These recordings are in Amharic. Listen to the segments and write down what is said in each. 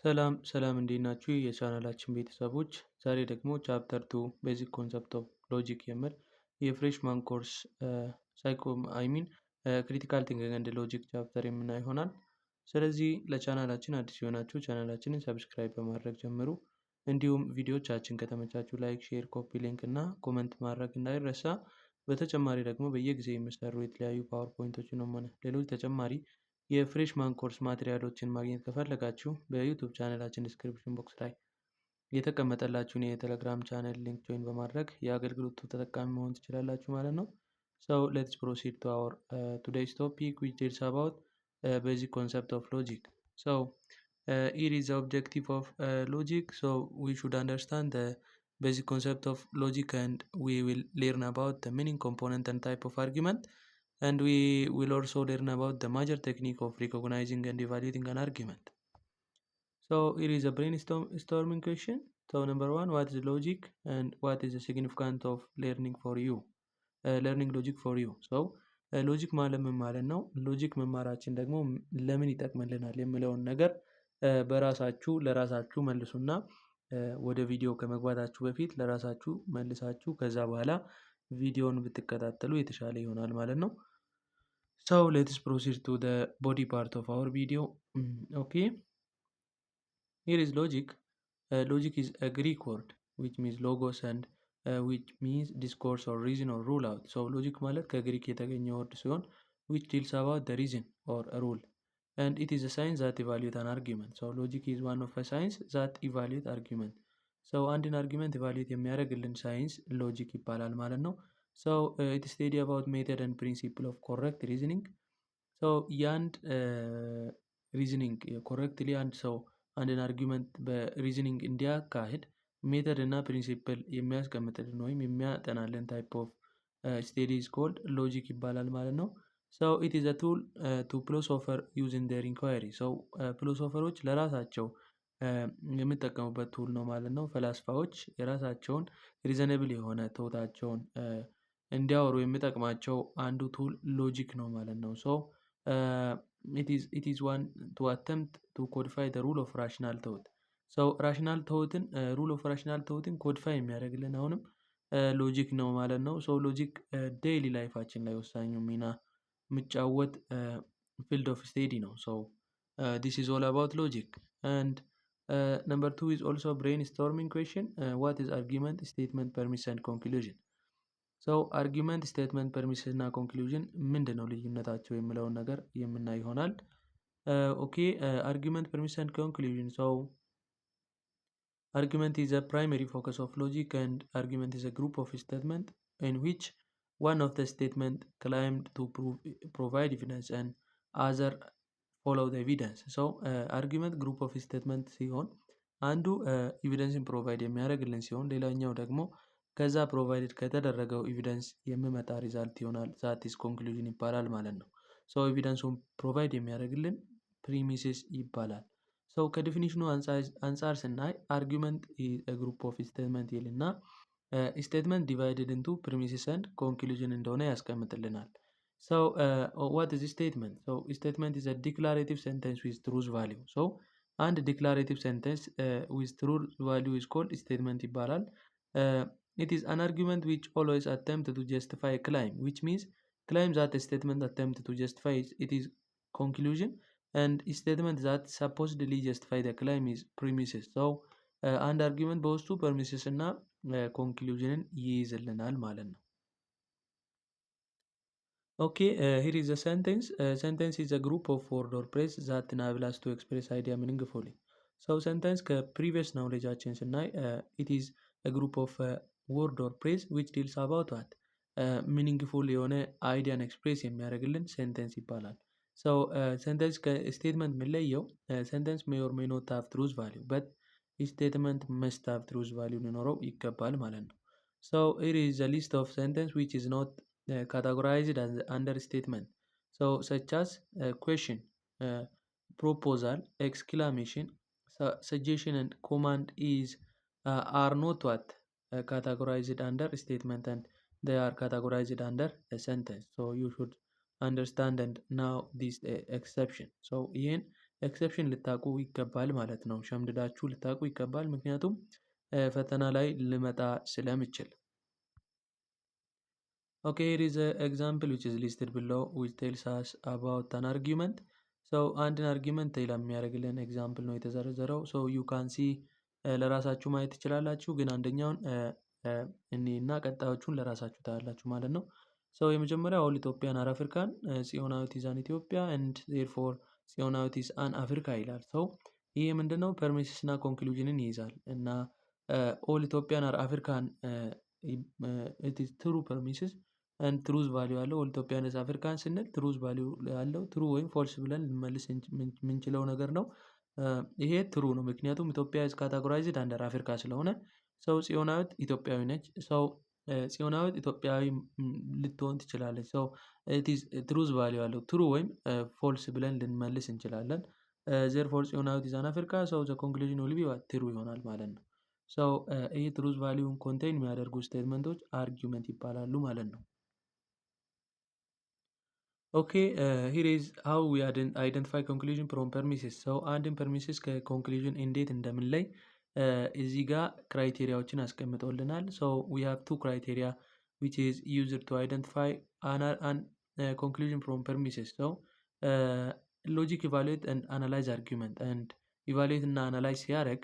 ሰላም ሰላም እንዴት ናችሁ የቻናላችን ቤተሰቦች? ዛሬ ደግሞ ቻፕተር 2 ቤዚክ ኮንሰፕት ኦፍ ሎጂክ የሚል የፍሬሽማን ኮርስ ክሪቲካል ቲንኪንግ ኤንድ ሎጂክ ቻፕተር የምናይ ይሆናል። ስለዚህ ለቻናላችን አዲስ የሆናችሁ ቻናላችንን ሰብስክራይብ በማድረግ ጀምሩ። እንዲሁም ቪዲዮቻችን ከተመቻችሁ ላይክ፣ ሼር፣ ኮፒ ሊንክ እና ኮመንት ማድረግ እንዳይረሳ። በተጨማሪ ደግሞ በየጊዜው የሚሰሩ የተለያዩ ፓወርፖይንቶችን ሆነ ሌሎች ተጨማሪ የፍሬሽማን ኮርስ ማቴሪያሎችን ማግኘት ከፈለጋችሁ በዩቲዩብ ቻናላችን ዲስክሪፕሽን ቦክስ ላይ የተቀመጠላችሁን የቴሌግራም ቻናል ሊንክ ጆይን በማድረግ የአገልግሎቱ ተጠቃሚ መሆን ትችላላችሁ ማለት ነው። So let's proceed to our today's topic, which is about basic concept of logic. So here is the objective of logic. So we should understand the basic concept of logic, and we will learn about the meaning, component, and type of argument. And we will also learn about the major technique of recognizing and evaluating an argument. So here is a brainstorming question. So number one, what is logic and what is the significance of learning logic for you? So ሎጂክ ማለት ምን ማለት ነው? ሎጂክ መማራችን ደግሞ ለምን ይጠቅመልናል የሚለውን ነገር በራሳችሁ ለራሳችሁ መልሱና ወደ ቪዲዮ ከመግባታችሁ በፊት ለራሳችሁ መልሳችሁ ከዛ በኋላ ቪዲዮውን ብትከታተሉ የተሻለ ይሆናል ማለት ነው። So let's proceed to the body part of our video. Okay, here is logic. Logic is a Greek word which means logos and which means discourse or reason or rule out. So logic ማለት ከግሪክ የተገኘ ወርድ ሲሆን which deals about the reason or a rule, and it is a science that evaluate an argument. So logic is one of a science that evaluate argument. So አንድን argument evaluate የሚያደርግልን ሳይንስ ሎጂክ ይባላል ማለት ነው። So it study about method and principle of correct reasoning. So ያንድ reasoning correctly አንድ ሰው አንድን argument በሪዝኒንግ እንዲያካሂድ ሜተድ እና ፕሪንሲፕል የሚያስቀምጥልን ወይም የሚያጠናልን ታይፕ ኦፍ ስቴዲ ኢዝ ኮልድ ሎጂክ ይባላል ማለት ነው። So it is a tool to philosopher use in their inquiry. So ፊሎሶፈሮች ለራሳቸው የሚጠቀሙበት ቱል ነው ማለት ነው። ፈላስፋዎች የራሳቸውን ሪዘነብል የሆነ ቶታቸውን እንዲያወሩ የሚጠቅማቸው አንዱ ቱል ሎጂክ ነው ማለት ነው። So it is one to attempt to codify the rule of rational thought. So rational thoughትን rule of rational thoughትን ኮዲፋይ የሚያደርግልን አሁንም ሎጂክ ነው ማለት ነው። So ሎጂክ ዴይሊ ላይፋችን ላይ ወሳኙ ሚና የሚጫወት field of study ነው። So this is all about logic. And number 2 is also brainstorming question. What is argument, statement, premise and conclusion? So argument, statement, premise እና conclusion ምንድን ነው ልዩነታቸው የሚለውን ነገር የምናይ ይሆናል። Okay, argument, premise and conclusion. So argument is a primary focus of logic, and argument is a group of statement in which one of the statement claimed to provide evidence and other follow the evidence. So argument group of statement ሲሆን አንዱ ኤቪደንስን ፕሮቫይድ የሚያደርግልን ሲሆን ሌላኛው ደግሞ ከዛ ፕሮቫይድድ ከተደረገው ኤቪደንስ የሚመጣ ሪዛልት ይሆናል። ዛት ኢዝ ኮንክሉዥን ይባላል ማለት ነው። ሶ ኤቪደንሱን ፕሮቫይድ የሚያደርግልን ፕሪሚሲስ ይባላል። ሰው ከዲፊኒሽኑ አንጻር ስናይ አርጊመንት ግሩፕ ኦፍ ስቴትመንት ይልና ስቴትመንት ዲቫይድድ ኢንቱ ፕሪሚሲስ ኤንድ ኮንክሉዥን እንደሆነ ያስቀምጥልናል። So what is statement? So statement is a declarative sentence with truth value. So and declarative sentence with truth value is called statement ይባላል። It is an argument which always attempt to justify a claim, which means claim that a statement attempt to justify it is conclusion, and statement that supposedly justify the claim is premises. So አንድ አርጊመንት በውስጡ ፐርሚሲስ እና ኮንክሉዥንን ይይዝልናል ማለት ነው። Okay, here is a sentence. Sentence is a group of word or phrase that enable us to express idea meaningfully. So sentence ከprevious knowledgeአችን ስናይ it is a group of word or phrase which deals about what meaningful የሆነ አይዲያን ኤክስፕሬስ የሚያደርግልን ሴንተንስ ይባላል። So sentence ከስቴትመንት የሚለየው sentence may or may not have truth value, but statement must have truth value ሊኖረው ይገባል ማለት ነው። So here is a list of sentence which is not categorized as under statement. So such as question, proposal, exclamation, suggestion and command is are not what categorized under statement, and they are categorized under a sentence. So you should understand and know this exception. So ይህን ኤክሰፕሽን ልታውቁ ይገባል ማለት ነው። ሸምድዳችሁ ልታውቁ ይገባል፣ ምክንያቱም ፈተና ላይ ልመጣ ስለምችል። Okay, here is an example which is listed below which tells us about an argument. So አንድን አርጊመንት ቴል የሚያደርግልን ኤግዛምፕል ነው የተዘረዘረው። ሶ ዩ ካን ሲ ለራሳችሁ ማየት ትችላላችሁ፣ ግን አንደኛውን እኔ እና ቀጣዮቹን ለራሳችሁ ታያላችሁ ማለት ነው። ሶ የመጀመሪያው ኦል ኢትዮጵያን አር አፍሪካን ጽዮናዊት ኢዝ አን ኢትዮጵያ ኤንድ ዜርፎር ጽዮናዊት ኢዝ አን አፍሪካ ይላል። ሶ ይህ ምንድነው? ፐርሚሲስ እና ኮንክሉዥንን ይይዛል እና ኦል ኢትዮጵያን አር አፍሪካን ኢት ኢዝ ትሩ ፐርሚሲስ ኤንድ ትሩዝ ቫሊዩ ያለው ኦል ኢትዮጵያን ኢዝ አፍሪካን ስንል ትሩዝ ቫሊዩ ያለው ትሩ ወይም ፎልስ ብለን ልንመልስ የምንችለው ነገር ነው። ይሄ ትሩ ነው፣ ምክንያቱም ኢትዮጵያ ኢዝ ካታጎራይዝድ አንደር አፍሪካ ስለሆነ። ሰው ጽዮናዊት ኢትዮጵያዊ ነች። ሰው ጽዮናዊት ኢትዮጵያዊ ልትሆን ትችላለች። ሰው ትሩዝ ቫሊዩ ያለው ትሩ ወይም ፎልስ ብለን ልንመልስ እንችላለን። ዜርፎር ጽዮናዊት ኢዝ አን አፍሪካ ሰው ዘ ኮንክሉዥን ዊል ቢ ትሩ ይሆናል ማለት ነው። ሰው ይህ ትሩዝ ቫሊዩን ኮንቴይን የሚያደርጉ ስቴትመንቶች አርጊመንት ይባላሉ ማለት ነው። ኦኬ ሂር ኢዝ ሃው ዊ አይደንቲፋይ ኮንክሉዥን ፍሮም ፐርሚሲስ። ሰው አንድን ፐርሚሲስ ከኮንክሉዥን እንዴት እንደምንለይ እዚህ ጋር ክራይቴሪያዎችን አስቀምጠውልናል። ሶ ዊ ሃቭ ቱ ክራይቴሪያ ዊች ኢዝ ዩዝድ ቱ አይደንቲፋይ አን ኮንክሉዥን ፍሮም ፐርሚሲስ። ሶ ሎጂክ ኢቫሉዌት ኤንድ አናላይዝ አርጊመንት ኤንድ ኢቫሉዌት እና አናላይዝ ሲያደርግ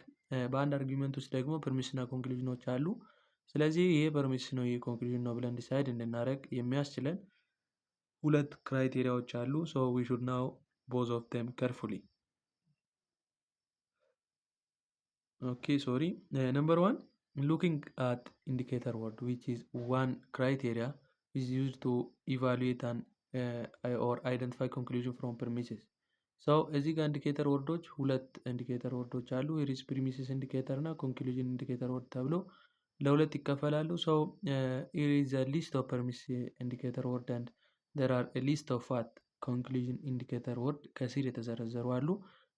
በአንድ አርጊመንት ውስጥ ደግሞ ፐርሚስ እና ኮንክሉዥኖች አሉ። ስለዚህ ይሄ ፐርሚስ ነው ይሄ ኮንክሉዥን ነው ብለን ዲሳይድ እንድናደርግ የሚያስችለን ሁለት ክራይቴሪያዎች አሉ። ሶ ዊ ሹድ ናው ቦዝ ኦፍ ዴም ከርፉሊ። ኦኬ ሶሪ ነምበር ዋን ሉኪንግ አት ኢንዲኬተር ወርድ ዊች ኢዝ ዋን ክራይቴሪያ ኢዝ ዩዝድ ቱ ኢቫሉዌት አን ኦር አይደንቲፋይ ኮንክሉዥን ፍሮም ፕሪሚሲስ። ሰው እዚህ ጋር ኢንዲኬተር ወርዶች ሁለት ኢንዲኬተር ወርዶች አሉ። ሪስ ፕሪሚሲስ ኢንዲኬተር እና ኮንክሉዥን ኢንዲኬተር ወርድ ተብሎ ለሁለት ይከፈላሉ። ሰው ኢዝ ሊስት ኦፍ ፐርሚስ ኢንዲኬተር ወርድ ኤንድ there are a list of what conclusion indicator word ከስር የተዘረዘሩ አሉ።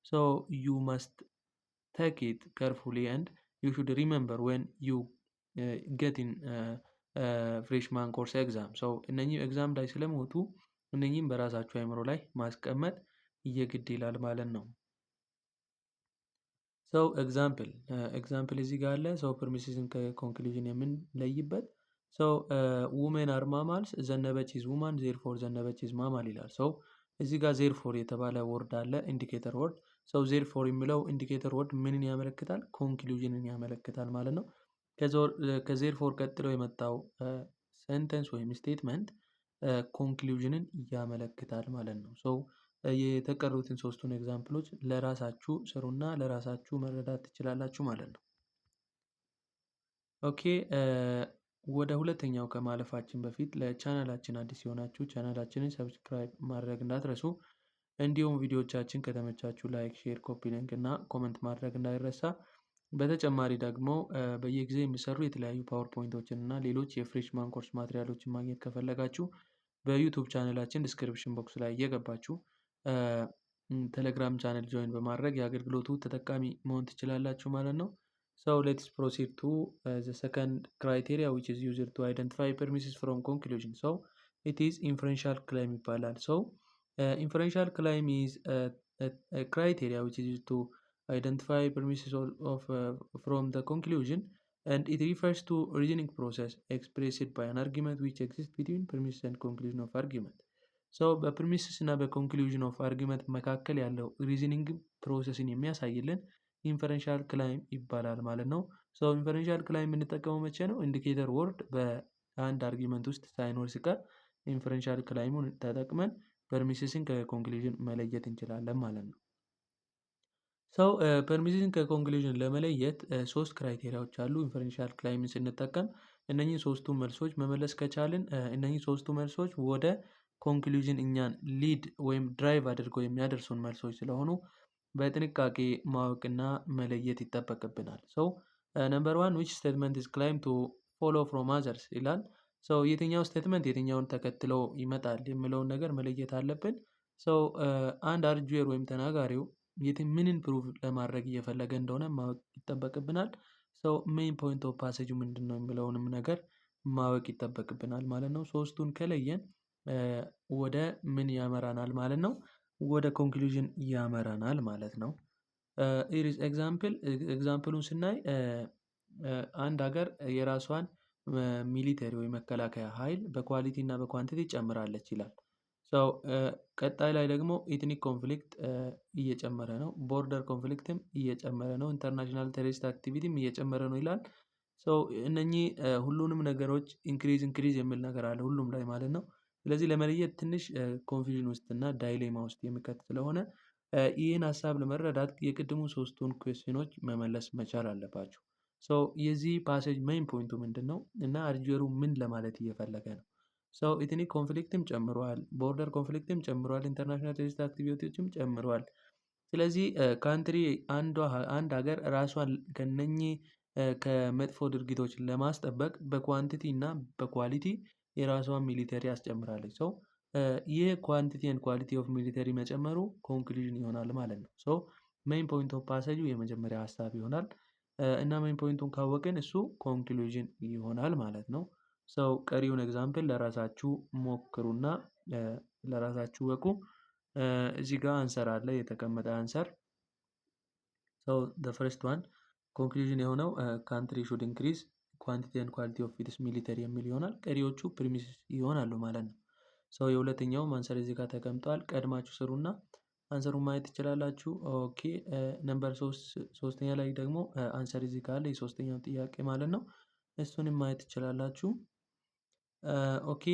so you must take it carefully and you should remember when you get in freshman course exam. so እነኚህ ኤግዛም ላይ ስለሞቱ እነኚህም በራሳችሁ አይምሮ ላይ ማስቀመጥ እየግድ ይላል ማለት ነው። so example እዚህ ጋር አለ። so permissive conclusion የምንለይበት ሰው ውሜን አር ማማልስ ዘነበች ኢዝ ውማን ዜርፎር ዘነበች ኢዝ ማማል ይላል። ሰው እዚህ ጋር ዜርፎር የተባለ ወርድ አለ ኢንዲኬተር ወርድ። ሰው ዜርፎር የሚለው ኢንዲኬተር ወርድ ምንን ያመለክታል? ኮንክሉዥንን ያመለክታል ማለት ነው። ከዜርፎር ቀጥሎ የመጣው ሴንተንስ ወይም ስቴትመንት ኮንክሉዥንን ያመለክታል ማለት ነው። ሰው የተቀሩትን ሶስቱን ኤግዛምፕሎች ለራሳችሁ ስሩና ለራሳችሁ መረዳት ትችላላችሁ ማለት ነው። ኦኬ ወደ ሁለተኛው ከማለፋችን በፊት ለቻናላችን አዲስ የሆናችሁ ቻናላችንን ሰብስክራይብ ማድረግ እንዳትረሱ፣ እንዲሁም ቪዲዮዎቻችን ከተመቻችሁ ላይክ፣ ሼር፣ ኮፒ ሊንክ እና ኮመንት ማድረግ እንዳይረሳ። በተጨማሪ ደግሞ በየጊዜው የሚሰሩ የተለያዩ ፓወርፖይንቶችን እና ሌሎች የፍሬሽማን ኮርስ ማቴሪያሎችን ማግኘት ከፈለጋችሁ በዩቱብ ቻናላችን ዲስክሪፕሽን ቦክስ ላይ እየገባችሁ ቴሌግራም ቻናል ጆይን በማድረግ የአገልግሎቱ ተጠቃሚ መሆን ትችላላችሁ ማለት ነው። So let's proceed to the second criteria which is used to identify premises from conclusion. So it is inferential claim ይባላል። So inferential claim is a criteria which is used to identify premises from the conclusion and it refers to reasoning process expressed by an argument which exists between premises and conclusion of argument. So በፕሪሚስስ እና በኮንክሉዥን ኦፍ አርጊመንት መካከል ያለው ሪዝኒንግ ፕሮሰስን የሚያሳይልን ኢንፈረንሻል ክላይም ይባላል ማለት ነው። ሶ ኢንፈረንሻል ክላይም የምንጠቀመው መቼ ነው? ኢንዲኬተር ወርድ በአንድ አርጊመንት ውስጥ ሳይኖር ሲቀር ኢንፈረንሻል ክላይሙን ተጠቅመን ፐርሚሲስን ከኮንክሉዥን መለየት እንችላለን ማለት ነው። ሰው ፐርሚሲስን ከኮንክሉዥን ለመለየት ሶስት ክራይቴሪያዎች አሉ። ኢንፈረንሻል ክላይምን ስንጠቀም እነኚህ ሶስቱ መልሶች መመለስ ከቻልን እነኚህ ሶስቱ መልሶች ወደ ኮንክሉዥን እኛን ሊድ ወይም ድራይቭ አድርገው የሚያደርሱን መልሶች ስለሆኑ በጥንቃቄ ማወቅና መለየት ይጠበቅብናል። ሰው ነምበር ዋን ዊች ስቴትመንት ኢዝ ክላይም ቱ ፎሎ ፍሮም አዘርስ ይላል። ሰው የትኛው ስቴትመንት የትኛውን ተከትሎ ይመጣል የሚለውን ነገር መለየት አለብን። ሰው አንድ አርጁዌር ወይም ተናጋሪው ምንን ፕሩቭ ለማድረግ እየፈለገ እንደሆነ ማወቅ ይጠበቅብናል። ሰው ሜይን ፖይንት ኦፍ ፓሴጁ ምንድን ነው የሚለውንም ነገር ማወቅ ይጠበቅብናል ማለት ነው። ሶስቱን ከለየን ወደ ምን ያመራናል ማለት ነው? ወደ ኮንክሉዥን ያመራናል ማለት ነው። ኢሪዝ ኤግዛምፕሉን ስናይ አንድ ሀገር የራሷን ሚሊተሪ ወይ መከላከያ ኃይል በኳሊቲ እና በኳንቲቲ ጨምራለች ይላል። ሰው ቀጣይ ላይ ደግሞ ኢትኒክ ኮንፍሊክት እየጨመረ ነው፣ ቦርደር ኮንፍሊክትም እየጨመረ ነው፣ ኢንተርናሽናል ቴሮሪስት አክቲቪቲም እየጨመረ ነው ይላል። ሰው እነኚህ ሁሉንም ነገሮች ኢንክሪዝ የሚል ነገር አለ ሁሉም ላይ ማለት ነው። ስለዚህ ለመለየት ትንሽ ኮንፊዥን ውስጥ እና ዳይሌማ ውስጥ የሚከት ስለሆነ ይህን ሀሳብ ለመረዳት የቅድሙ ሶስቱን ኩዌስችኖች መመለስ መቻል አለባቸው። የዚህ ፓሴጅ ሜይን ፖይንቱ ምንድን ነው እና አርጀሩ ምን ለማለት እየፈለገ ነው? ኢትኒክ ኮንፍሊክትም ጨምሯል፣ ቦርደር ኮንፍሊክትም ጨምሯል፣ ኢንተርናሽናል ቴሮሪስት አክቲቪቲዎችም ጨምሯል። ስለዚህ ካንትሪ አንድ ሀገር ራሷን ከነኚህ ከመጥፎ ድርጊቶች ለማስጠበቅ በኳንቲቲ እና በኳሊቲ የራሷን ሚሊተሪ ያስጨምራለች። ይህ ኳንቲቲ ኤንድ ኳሊቲ ኦፍ ሚሊተሪ መጨመሩ ኮንክሉዥን ይሆናል ማለት ነው። ሜይን ፖይንት ኦፍ ፓሴጁ የመጀመሪያ ሀሳብ ይሆናል እና ሜይን ፖይንቱን ካወቅን እሱ ኮንክሉዥን ይሆናል ማለት ነው። ቀሪውን ኤግዛምፕል ለራሳችሁ ሞክሩና ለራሳችሁ ወቁ። እዚህ ጋር አንሰር አለ የተቀመጠ አንሰር። ፈርስት ዋን ኮንክሉዥን የሆነው ካንትሪ ሹድ ኢንክሪዝ ኳንቲቲ ኤንድ ኳሊቲ ኦፍ ኢትስ ሚሊተሪ የሚል ይሆናል። ቀሪዎቹ ፕሪሚስ ይሆናሉ ማለት ነው። የሁለተኛውም አንሰር እዚህ ጋር ተቀምጧል። ቀድማችሁ ስሩና አንሰሩን ማየት ትችላላችሁ። ኦኬ ነምበር ሶስተኛ ላይ ደግሞ አንሰር እዚህ ጋር አለ የሶስተኛው ጥያቄ ማለት ነው። እሱንም ማየት ትችላላችሁ። ኦኬ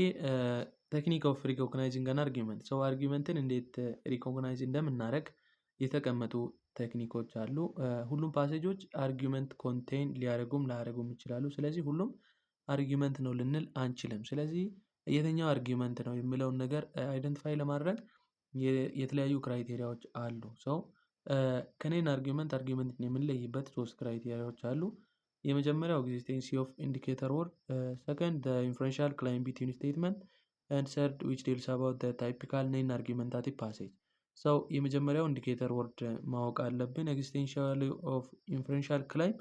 ቴክኒክ ኦፍ ሪኮግናይዚንግ አን አርጊመንት። አርጊመንትን እንዴት ሪኮግናይዝ እንደምናደርግ የተቀመጡ ቴክኒኮች አሉ። ሁሉም ፓሴጆች አርጊመንት ኮንቴን ሊያደርጉም ላያደርጉም ይችላሉ። ስለዚህ ሁሉም አርጊመንት ነው ልንል አንችልም። ስለዚህ የትኛው አርጊመንት ነው የሚለውን ነገር አይደንቲፋይ ለማድረግ የተለያዩ ክራይቴሪያዎች አሉ። ከኔን አርጊመንት የምንለይበት ሶስት ክራይቴሪያዎች አሉ። የመጀመሪያው ኤግዚስቴንሲ ኦፍ ኢንዲኬተር ወርድ፣ ሰከንድ ኢንፈረንሻል ክላይም ቢትዊን ስቴትመንት ኤንድ ሰርድ ዊች ዲልስ አባውት ታይፒካል ኔን አርጊመንታቲቭ ፓሴጅ። የመጀመሪያው ኢንዲኬተር ወርድ ማወቅ አለብን። ኤግዚስቴንሻል ኦፍ ኢንፈረንሻል ክላይም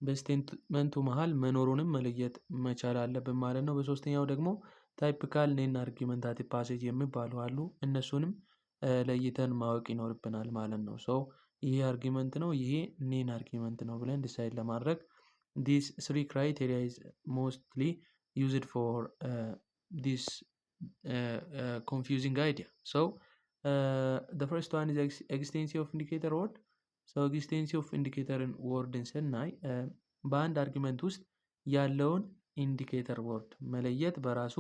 በስቴትመንቱ መሃል መኖሩንም መለየት መቻል አለብን ማለት ነው። በሶስተኛው ደግሞ ታይፒካል ኔን አርጊመንታቲቭ ፓሴጅ የሚባሉ አሉ። እነሱንም ለይተን ማወቅ ይኖርብናል ማለት ነው። ይሄ አርጊመንት ነው፣ ይሄ ኔን አርጊመንት ነው ብለን ዲሳይድ ለማድረግ these three criteria is mostly used for this confusing idea. The first one is existence of indicator word. existence of indicator wordን ስናይ በአንድ አርጊመንት ውስጥ ያለውን ኢንዲኬተር ወርድ መለየት በራሱ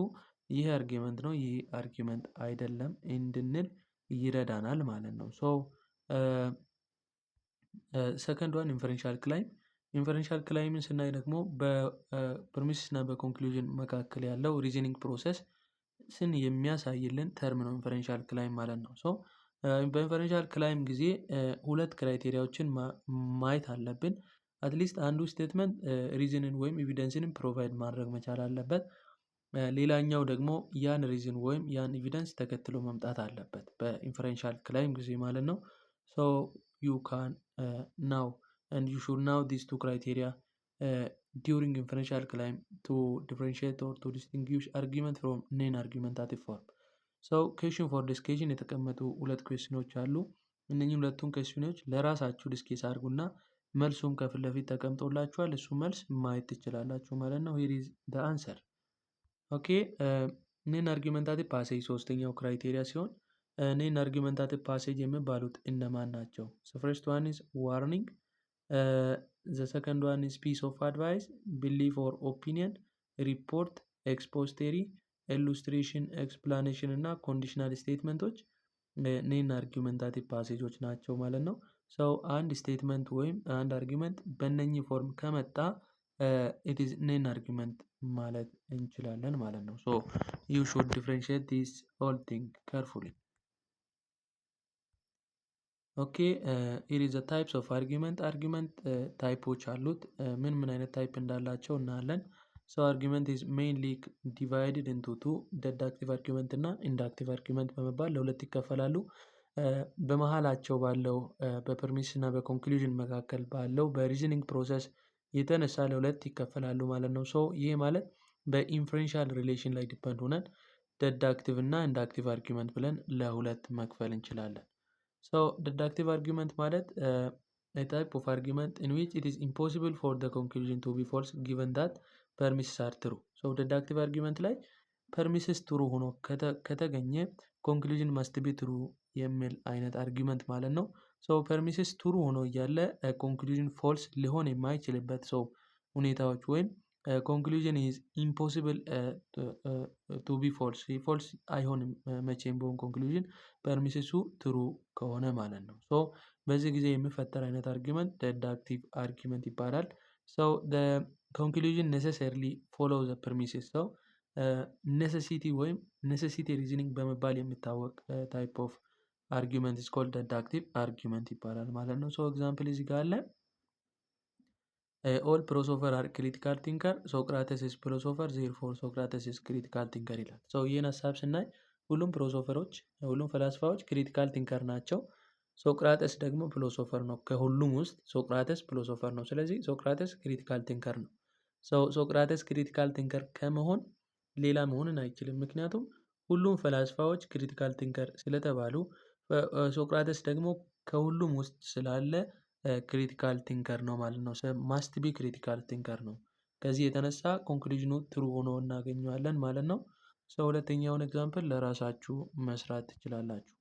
ይህ አርጊመንት ነው፣ ይህ አርጊመንት አይደለም እንድንል ይረዳናል ማለት ነው። ሰከንድ ዋን ኢንፈረንሻል ክላይም። ኢንፈረንሻል ክላይምን ስናይ ደግሞ በፕሪሚሲስ እና በኮንክሉዥን መካከል ያለው ሪዝኒንግ ፕሮሰስ ስን የሚያሳይልን ተርም ነው ኢንፈረንሻል ክላይም ማለት ነው። በኢንፈረንሻል ክላይም ጊዜ ሁለት ክራይቴሪያዎችን ማየት አለብን። አትሊስት አንዱ ስቴትመንት ሪዝንን ወይም ኤቪደንስንም ፕሮቫይድ ማድረግ መቻል አለበት። ሌላኛው ደግሞ ያን ሪዝን ወይም ያን ኤቪደንስ ተከትሎ መምጣት አለበት በኢንፈረንሻል ክላይም ጊዜ ማለት ነው። you can now and you should know these two criteria during inferential claim to differentiate or to distinguish argument from non-argumentative form. question for discussion የተቀመጡ ሁለት ኩዌስችኖች አሉ። እነኚህ ሁለቱን ኩዌስችኖች ለራሳችሁ ዲስከስ አድርጉና መልሱም ከፊት ለፊት ተቀምጦላችኋል። እሱ መልስ ማየት ትችላላችሁ ማለት ነው። here is the answer. ኔን አርጊመንታቲቭ ፓሴጅ ሶስተኛው ክራይቴሪያ ሲሆን ኔን አርጊመንታቲቭ ፓሴጅ የሚባሉት እነማን ናቸው? ፈርስት ዋን ኢዝ ዋርኒንግ፣ ዘ ሰከንድ ዋን ኢዝ ፒስ ኦፍ አድቫይስ፣ ቢሊፍ ኦር ኦፒኒየን፣ ሪፖርት፣ ኤክስፖስተሪ፣ ኢሉስትሬሽን፣ ኤክስፕላኔሽን እና ኮንዲሽናል ስቴትመንቶች ኔን አርጊመንታቲቭ ፓሴጆች ናቸው ማለት ነው። አንድ ስቴትመንት ወይም አንድ አርጊመንት በእነኚህ ፎርም ከመጣ it is ኔን አርጊመንት ማለት እንችላለን ማለት ነው። you should differentiate these all thing carefully. here is the types of argument ታይፖች አሉት። ምን አይነት ታይፕ እንዳላቸው እናያለን። argument is mainly divided into two, deductive argument እና inductive argument በመባል ለሁለት ይከፈላሉ። በመሃላቸው ባለው በፐርሚስ እና በኮንክሉዥን መካከል ባለው በሪዝኒንግ ፕሮሰስ የተነሳ ለሁለት ይከፈላሉ ማለት ነው። ይህ ማለት በኢንፈረንሻል ሪሌሽን ላይ ዲፔንድ ሆነን deductive እና inductive argument ብለን ለሁለት መክፈል እንችላለን። So deductive argument ማለት a type of argument in which it is impossible for the conclusion to be false given that premises are true. So deductive argument ላይ premises true ሆኖ ከተገኘ conclusion must be true የሚል አይነት argument ማለት ነው። So premises true ሆኖ እያለ conclusion false ሊሆን የማይችልበት ሁኔታዎች ወይም conclusion is impossible to be false false አይሆንም መቼም ቢሆን conclusion ፐርሚስሱ true ከሆነ ማለት ነው። so በዚህ ጊዜ የሚፈጠር አይነት argument deductive argument ይባላል። so the conclusion necessarily follow the premises necessity ወይም necessity reasoning በመባል የሚታወቅ type of argument is called deductive argument ይባላል ማለት ነው። so example እዚህ ጋር አለ all philosophers are critical thinker Socrates is philosopher therefore Socrates is critical thinker ይላል። so ይህን ሀሳብ ስናይ ሁሉም ፊሎሶፈሮች ሁሉም ፈላስፋዎች ክሪቲካል ቲንከር ናቸው። ሶቅራተስ ደግሞ ፊሎሶፈር ነው። ከሁሉም ውስጥ ሶቅራተስ ፊሎሶፈር ነው። ስለዚህ ሶቅራተስ ክሪቲካል ቲንከር ነው። ሶቅራተስ ክሪቲካል ቲንከር ከመሆን ሌላ መሆንን አይችልም። ምክንያቱም ሁሉም ፈላስፋዎች ክሪቲካል ቲንከር ስለተባሉ ሶቅራተስ ደግሞ ከሁሉም ውስጥ ስላለ ክሪቲካል ቲንከር ነው ማለት ነው። ማስት ቢ ክሪቲካል ቲንከር ነው። ከዚህ የተነሳ ኮንክሉዥኑ ትሩ ሆኖ እናገኘዋለን ማለት ነው። ሁለተኛውን ኤግዛምፕል ለራሳችሁ መስራት ትችላላችሁ።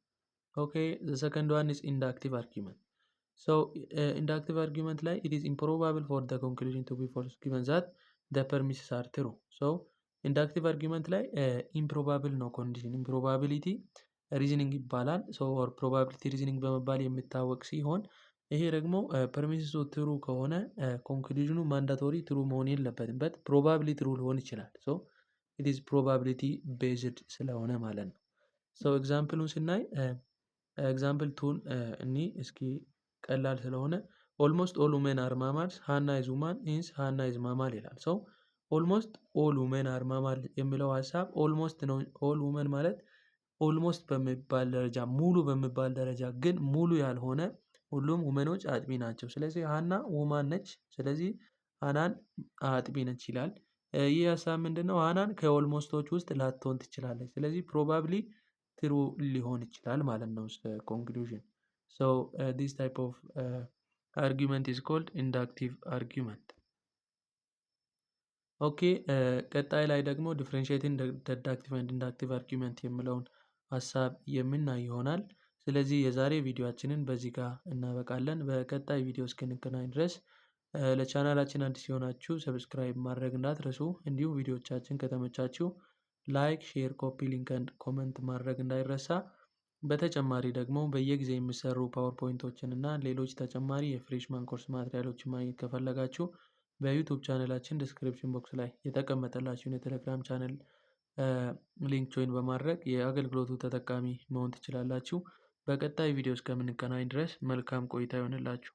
ኦኬ the second one is inductive argument. inductive argument ላይ it is improbable for the conclusion to be false given that the premises are true. inductive argument ላይ improbable ነው condition improbability reasoning ይባላል። or probability reasoning በመባል የሚታወቅ ሲሆን ይሄ ደግሞ ፐርሚስሱ ትሩ ከሆነ ኮንክሉዥኑ ማንዳቶሪ ትሩ መሆን የለበትም በት ፕሮባብሊ ትሩ ሊሆን ይችላል። it is probability based ስለሆነ ማለት ነው። ኤግዛምፕሉን ስናይ ኤግዛምፕል ቱን እኒ እስኪ ቀላል ስለሆነ almost all women are mammals Hannah is woman hence Hannah is mammal ይላል። almost all women are mammal የሚለው ሀሳብ almost ነው። all women ማለት almost በሚባል ደረጃ ሙሉ በሚባል ደረጃ ግን ሙሉ ያልሆነ ሁሉም ውመኖች አጥቢ ናቸው። ስለዚህ ሃና ውማን ነች። ስለዚህ ሃናን አጥቢ ነች ይላል። ይህ ሀሳብ ምንድነው? ሃናን ከኦልሞስቶች ውስጥ ላትሆን ትችላለች። ስለዚህ ፕሮባብሊ ትሩ ሊሆን ይችላል ማለት ነው ኮንክሉዥን። this type of argument is called inductive argument. ኦኬ ቀጣይ ላይ ደግሞ differentiating deductive and inductive argument የሚለውን ሀሳብ የምናይ ይሆናል። ስለዚህ የዛሬ ቪዲዮአችንን በዚህ ጋር እናበቃለን። በቀጣይ ቪዲዮ እስክንገናኝ ድረስ ለቻናላችን አዲስ የሆናችሁ ሰብስክራይብ ማድረግ እንዳትረሱ። እንዲሁም ቪዲዮዎቻችን ከተመቻችሁ ላይክ፣ ሼር፣ ኮፒ ሊንክ ኤንድ ኮመንት ማድረግ እንዳይረሳ። በተጨማሪ ደግሞ በየጊዜው የሚሰሩ ፓወርፖይንቶችን እና ሌሎች ተጨማሪ የፍሬሽማን ኮርስ ማቴሪያሎችን ማግኘት ከፈለጋችሁ በዩቲዩብ ቻናላችን ዲስክሪፕሽን ቦክስ ላይ የተቀመጠላችሁን የቴሌግራም ቻናል ሊንክ ጆይን በማድረግ የአገልግሎቱ ተጠቃሚ መሆን ትችላላችሁ። በቀጣይ ቪዲዮ እስከምንገናኝ ድረስ መልካም ቆይታ ይሆንላችሁ።